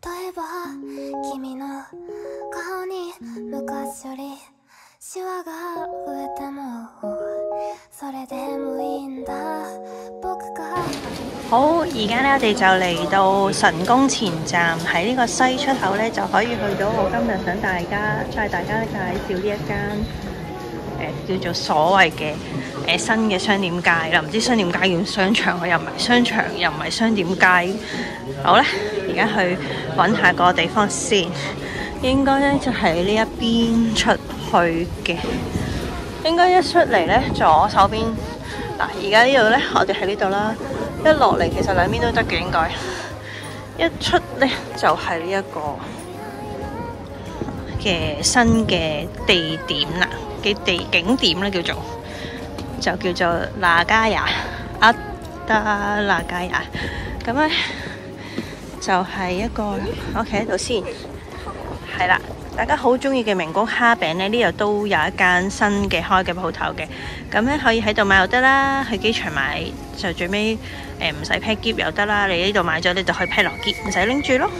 例えば君の顔に昔よりシワが増えてもそれでもいいんだ僕が好，而家咧我哋就嚟到神宮前站，喺呢個西出口咧就可以去到我今日想帶大家介紹呢一間叫做所謂嘅新嘅商店街啦，唔知商店街叫商場，又唔係商場，又唔係商店街。好咧，而家去揾下個地方先，應該咧就喺呢一邊出去嘅，應該一出嚟咧左手邊嗱，而家呢度咧我哋喺呢度啦。一落嚟其實兩邊都得嘅，應該一出呢就係呢一個嘅新嘅地點啦，嘅景點咧叫做那加雅阿德那加雅，咁咧就係一個我企喺度先，係啦。大家好中意嘅名谷蝦餅呢，呢度都有一間新嘅開嘅鋪頭嘅，咁咧可以喺度買又得啦，去機場買就最尾唔使批篋又得啦，你呢度買咗你就可以批落篋，唔使拎住咯。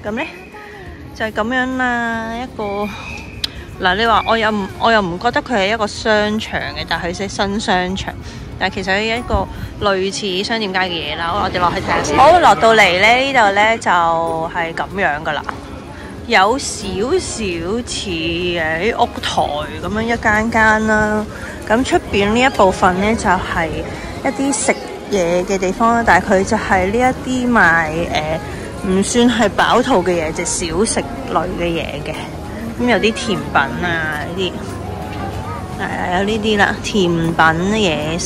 咁咧就係咁樣啦，一個嗱你話我又唔覺得佢係一個商場嘅，但係佢係新商場，但係其實係一個類似商店街嘅嘢啦。我哋落去睇下先。好，落到嚟咧呢度咧就係咁樣噶啦。有少少似啲屋台咁樣一間啦，咁出邊呢一部分呢，就係一啲食嘢嘅地方啦，但係佢就係呢一啲賣唔算係飽肚嘅嘢，就小食類嘅嘢嘅，咁有啲甜品啊呢啲，有呢啲啦，甜品嘢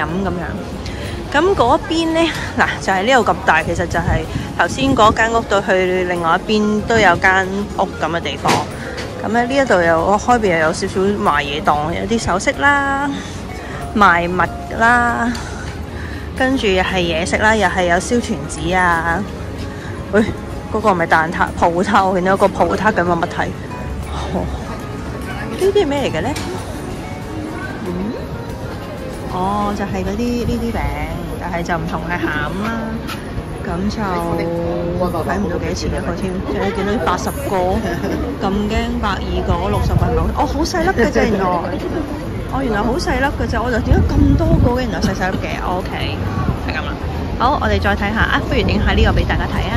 飲咁樣。咁嗰邊呢，嗱就係呢度咁大，其實就係頭先嗰間屋到去另外一邊都有間屋咁嘅地方。咁咧呢一度又開邊又有少少賣嘢檔，有啲首飾啦、賣物啦，跟住又係嘢食啦，又係有燒團子啊。喂，嗰個係咪蛋撻鋪頭？我見到有個鋪頭咁嘅物體。呢啲係咩嚟嘅咧？哦，就係嗰啲呢啲餅，但係就唔同係餡啦。咁就睇唔到幾錢一個添，仲有見到80個，咁驚120個60個係哦，好細粒嘅啫原來，原來好細粒嘅啫，我就點解咁多個嘅？原來細細粒嘅 ，OK， 係咁啦。好，我哋再睇下啊，不如影下呢個俾大家睇啊。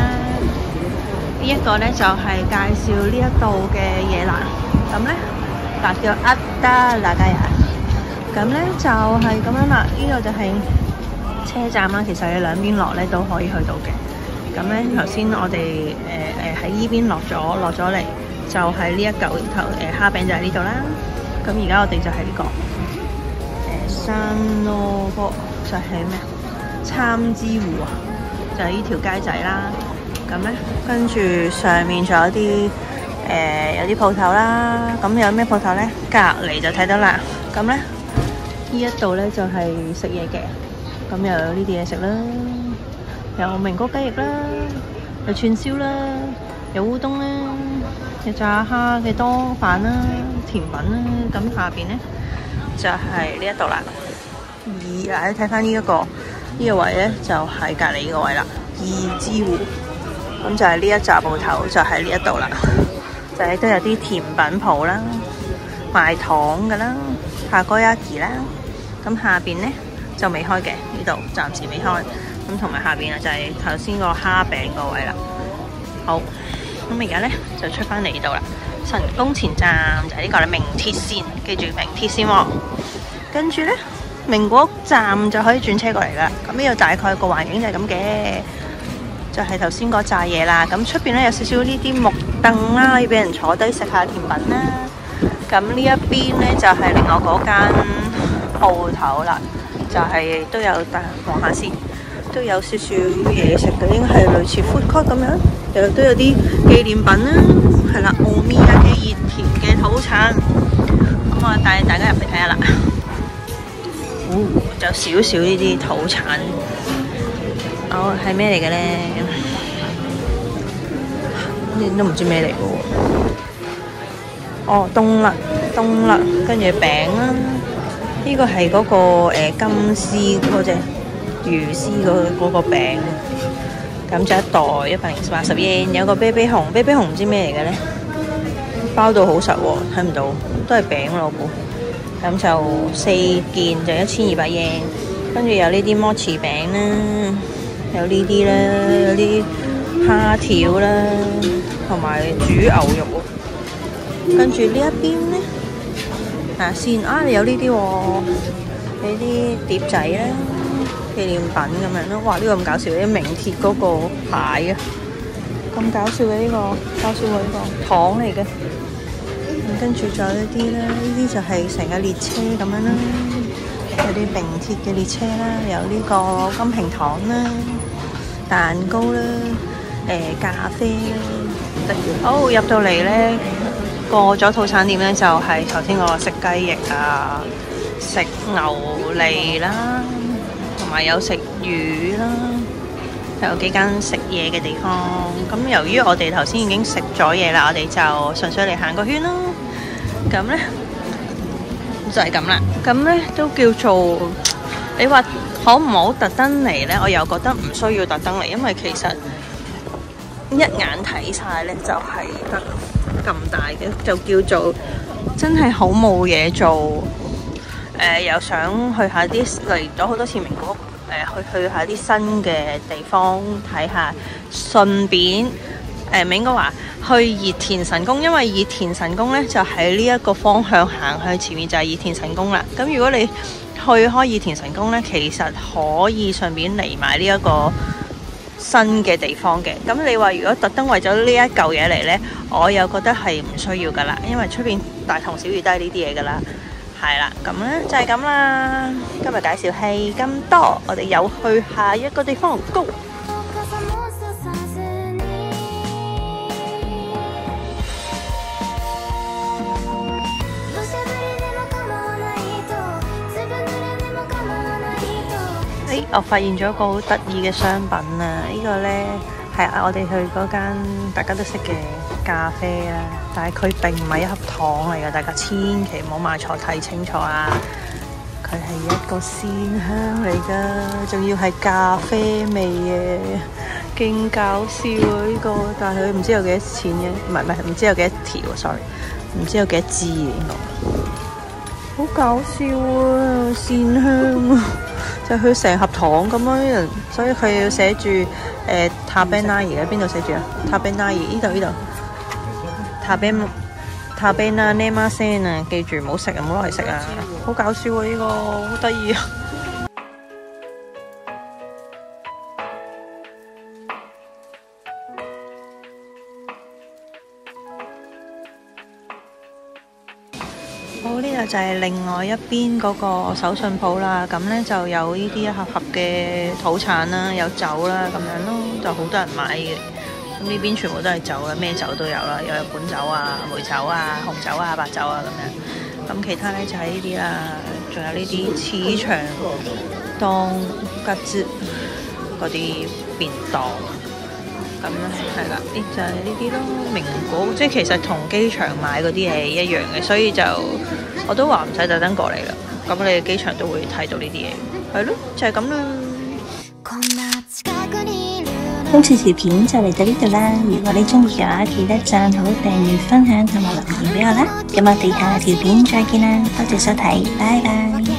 呢一個咧就係介紹呢一度嘅嘢啦。咁咧嗱叫阿德那加雅。咁咧就係咁樣啦，呢度就係車站啦。其實你兩邊落咧都可以去到嘅。咁咧頭先我哋喺依邊落咗嚟，就係呢一嚿頭蝦餅就喺呢度啦。咁而家我哋就喺呢個山咯，就係咩參之湖啊，就係呢條街仔啦。咁咧跟住上面仲有啲有啲鋪頭啦。咁有咩鋪頭咧？隔離就睇到啦。咁咧呢一度咧就係食嘢嘅，咁又有呢啲嘢食啦，有名谷雞翼啦，有串燒啦，有烏冬啦，有炸蝦嘅多飯啦，甜品啦，咁下邊咧就係呢一度啦。而睇翻呢個位咧，就係隔離呢個位啦，二之湖。咁就係呢一紮鋪頭，就喺呢一度啦。就係都有啲甜品鋪啦，賣糖噶啦，夏哥亞吉啦。咁下邊咧就未開嘅，呢度暫時未開。咁同埋下邊啊就係頭先個蝦餅個位啦。好，咁而家咧就出翻嚟呢度啦。神宮前站就係呢個啦，名鐵線，記住名鐵線喎。跟住咧名古屋站就可以轉車過嚟啦。咁呢度大概個環境就係咁嘅，就係頭先嗰扎嘢啦。咁出邊咧有少少呢啲木凳啦，要俾人坐低食下甜品啦。咁呢一邊咧就係另外嗰間鋪頭啦，就係都有，但望下先，都有少少嘢食嘅，應該係類似 food court 咁樣，都有啲紀念品啦，係啦，奧米亞嘅熱甜嘅土產，咁我帶大家入去睇下啦。就少少呢啲土產，係咩嚟嘅咧？都唔知咩嚟嘅喎。冬甩，跟住餅啦。呢個係嗰個金絲嗰隻魚絲嗰個餅，咁就一袋180 yen， 有個啤啤熊，啤啤熊唔知咩嚟嘅咧，包到好實喎，睇唔到，都係餅咯我估。咁就4件就1200 yen， 跟住有呢啲摩茨餅啦，有呢啲啦，有啲蝦條啦，同埋煮牛肉。跟住呢一邊咧，睇下先啊，有呢啲喎，有啲碟仔啦，紀念品咁樣咯。哇！呢個咁搞笑，啲名鐵嗰個牌啊，咁搞笑嘅呢個，搞笑喎呢個糖嚟嘅。跟住仲有呢啲啦，呢啲就係成個列車咁樣啦，有啲名鐵嘅列車啦，有呢個金平糖啦、蛋糕啦、咖啡啦，得意。好，入到嚟咧，過咗套餐店咧，就係頭先我食雞翼啊，食牛脷啦，同埋有食魚啦。有幾間食嘢嘅地方，咁由於我哋頭先已經食咗嘢啦，我哋就純粹嚟行個圈咯。咁呢，就係咁啦。咁呢都叫做你話好唔好特登嚟呢？我又覺得唔需要特登嚟，因為其實一眼睇晒呢就係得咁大嘅，就叫做真係好冇嘢做。又想去下啲嚟咗好多次名古屋。去下啲新嘅地方睇下，順便唔應該話去熱田神宮，因為熱田神宮呢就喺呢一個方向行去前面就係熱田神宮啦。咁如果你去開熱田神宮呢，其實可以順便嚟埋呢一個新嘅地方嘅。咁你話如果特登為咗呢一嚿嘢嚟呢，我又覺得係唔需要噶啦，因為出邊大同小異都係呢啲嘢噶啦。係啦，咁咧就係咁啦。今日介紹係咁多，我哋又去下一個地方 ，Go！ 我發現咗一個好得意嘅商品啊！呢個呢係我哋去嗰間大家都識嘅咖啡啊，但係佢並唔係一盒糖嚟㗎，大家千祈唔好買錯，睇清楚啊！佢係一個鮮香嚟㗎，仲要係咖啡味嘅，勁搞笑啊！呢個，但係佢唔知有幾多錢嘅，唔知有幾多條 ，sorry， 唔知有幾多支嘅，好搞笑啊！鮮香啊！就佢成盒糖咁樣，所以佢要寫住塔貝納爾喺邊度寫住啊？塔貝納爾呢度塔貝納呢媽聲啊！記住唔好食啊，唔好攞嚟食啊！好搞笑啊！呢個好得意啊！好，呢度就係另外一邊嗰個手信鋪啦，咁呢就有呢啲一盒盒嘅土產啦，有酒啦咁樣咯，就好多人買嘅。咁呢邊全部都係酒啊，咩酒都有啦，有日本酒啊、梅酒啊、紅酒啊、白酒啊咁樣。咁其他呢就係呢啲啦，仲有呢啲市場當吉節嗰啲便當。咁咧係啦，就係呢啲咯，名古即係其實同機場買嗰啲係一樣嘅，所以就我都話唔使特登過嚟啦。咁你哋機場都會睇到呢啲嘢，係咯，就係咁啦。今次條片就嚟到呢度啦，如果你中意嘅話，記得讚好、訂閱、分享同埋留言俾我啦。咁我哋下條片再見啦，多謝收睇，拜拜。